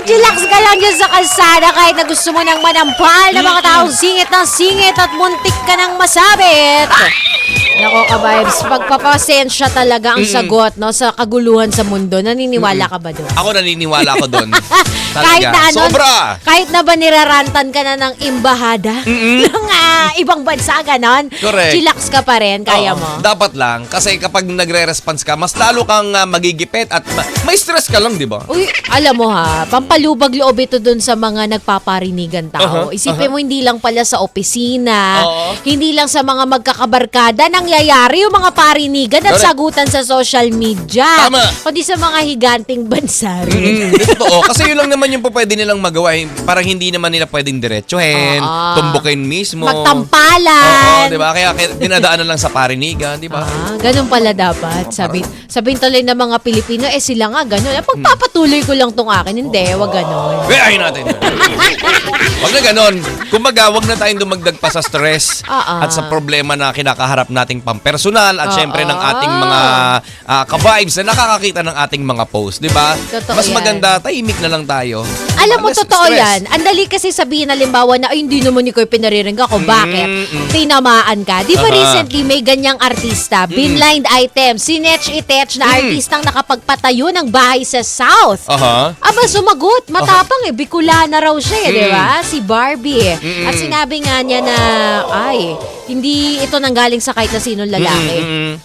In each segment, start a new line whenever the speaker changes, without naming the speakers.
Mag-relax ka lang dyan sa kalsada kahit na gusto mo nang manampal na mga taong singit ng singit at muntik ka nang masabit. Nako ka-vibes, pagpapasensya talaga ang sagot no sa kaguluhan sa mundo. Naniniwala ka ba doon?
Ako naniniwala ko doon.
Kahit na ano,
Sobra!
kahit na ba nirarantan ka na ng imbahada ng ibang bansa, ganon?
Correct.
Chillax ka pa rin, kaya
Oo,
mo?
Dapat lang. Kasi kapag nagre-response ka, mas lalo kang magigipit at may stress ka lang, di ba?
Uy, alam mo ha, pampalubag loob ito dun sa mga nagpaparinigan tao. Isipin mo, hindi lang pala sa opisina, hindi lang sa mga magkakabarkada nangyayari yung mga parinigan at
Correct.
sagutan sa social media.
Tama.
Kundi sa mga higanting bansa rin.
Totoo. Kasi yun lang naman yung pwede nilang magawa. Parang hindi naman nila pwedeng diretsuhin, tumbukin mismo.
Magtampalan.
Oo, di ba? Kaya dinadaanan lang sa parinigan, di ba?
Ganun pala dapat. Sabihin tuloy ng mga Pilipino, sila nga ganun. Pagpapatuloy ko lang tong akin. Hindi, wag ganun.
Ayun natin. Wag na ganon. Kumbaga, wag na tayong dumagdag pa sa stress at sa problema na kinakaharap nating pampersonal at syempre ng ating mga ka-vibes na nakakakita ng ating mga post, di ba?
Totoo
Mas
yan.
maganda, tahimik na lang tayo.
Alam mo,
Less
totoo
stress.
yan. Ang dali kasi sabihin halimbawa na, ay, hindi naman ikaw pinariringgan ko. Bakit? Tinamaan ka. Di ba recently may ganyang artista, binblind item, sinetch-itech na artistang nakapagpatayo ng bahay sa South. Aba, sumagot. Matapang Bicolana raw siya di ba? Si Barbie At sinabi nga niya na, ay, hindi ito nanggaling sa kahit na sinong lalaki.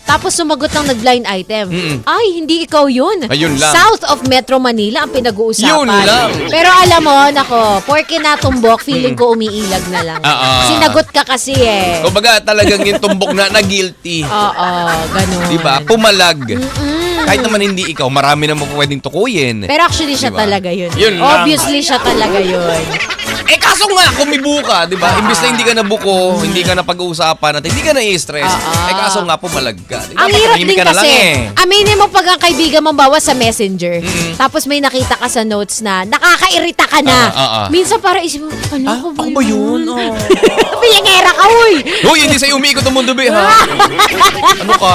Tapos sumagot ng nag-blind item. Ay, hindi ikaw yun.
Ayun lang.
South of Metro Manila ang pinag-uusapan.
Yun lang.
Pero alam mo, nako, porke natumbok, feeling ko umiilag na lang. Sinagot ka kasi
Kumbaga, talagang yung tumbok na guilty.
Oo, ganun.
Di ba? Pumalag. Kahit naman hindi ikaw, marami naman pwedeng tukuyin.
Pero actually, siya
Diba?
talaga yun.
Yun lang.
Obviously, siya talaga yun.
Kaso nga, kumibo ka, di ba? Imbis na hindi ka nabuko, hindi ka na pag-uusapan at hindi ka na-i-stress. Kaso nga, pumalag ka. Diba?
Ang hirap din
Ka na lang,
kasi, aminin mo pag ang kaibigan mo bawa sa messenger, tapos may nakita ka sa notes na nakakairita ka na. Minsan para isip mo, ano
Ako ba yun?
Pilingera ka, uy!
Uy, hindi sa'yo umiikot ang mundo, be, ha? Ano ka?